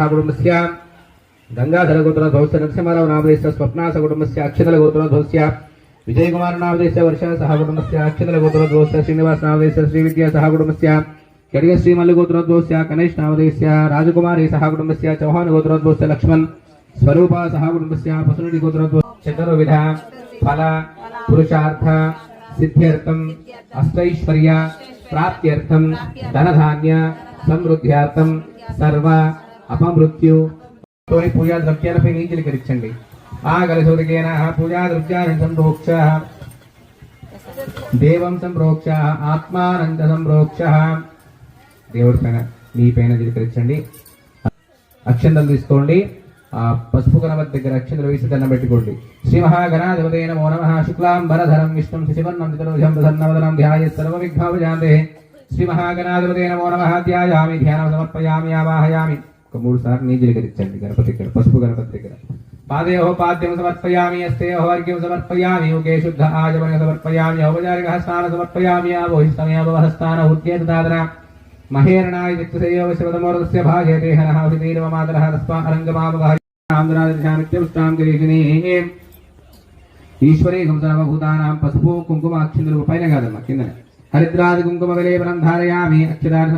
कुटुंबस्य गंगाधर गोत्रध्वस्य नरसिंहराव नामदेस्य स्वप्नास कुटुंबस्य अक्षतल गोत्रध्वस्य विजयकुमार नामदेस्य वर्ष सह कुटुंबस्य अक्षतल गोत्रध्वस्य श्रीनिवास नामदेस्य श्रीविद्या सह कुटुंबस्य कड़िग श्रीमल्ल गोत्रध्वस्य कनेश नामदेस्य राजकुमारी सह कुटुंबस्य चौहान गोत्रध्वस्य लक्ष्मण स्वरूपा सह कुटुंबस्य पसुनुडी गोत्रध्वस्य चतुर्विध फल पुरुषार्थ सिद्ध्यर्थम अष्टैश्वर्य प्राप्त्यर्थम धनधान्य समृद्ध्यर्थम सर्व अपमृत्यु पूजा द्रव्यालपై నీంజలికరించండి ఆగలసోదకేన పూజా ద్రవ్యాన్ని సంప్రోక్ష దేవం సంప్రోక్ష ఆత్మానంద సంప్రోక్ష దేవుడి పైన నీ పైన జిలికరించండి అక్షంతలు తీసుకోండి ఆ పసుపు గణపతి దగ్గర అక్షంతలు వేసి దండం పెట్టుకోండి శ్రీ మహాగణాధిపతే నమో నమః శుక్లాంబరధరం విష్ణుం శశివర్ణం చతుర్భుజం ప్రసన్నవదనం ధ్యాయేత్ సర్వవిఘ్నోపశాంతే శ్రీ మహాగణాధిపతే నమో నమః ధ్యాయామి ధ్యానం సమర్పయామి ఆవాహయామి మూడు సార్లు నీంజలికరించండి గణపతి దగ్గర పసుపు గణపతి దగ్గర पादयोः पाद्यं समर्पयामि हस्तयोः अर्घ्यं समर्पयामि मुखे शुद्ध आचमनं समर्पयामि औपचारिकः स्नानं समर्पयामि आभोहिस्तमयाभवहस्तान उद्येत दादरा महेरणाय चित्तसेयो शिवतमोरस्य भाजयते हनः उदितीर्वमातरः तस्मा अरङ्गमावगः आन्द्रादिशानित्यपुष्टां गिरीशिनी ఈశ్వరే సంసర్వభూతానాం పసుపు కుంకుమ అక్షింతలు పైన కాదమ్మా కింద హరిద్రాది కుంకుమ విలేపనం ధారయామి అక్షరార్థ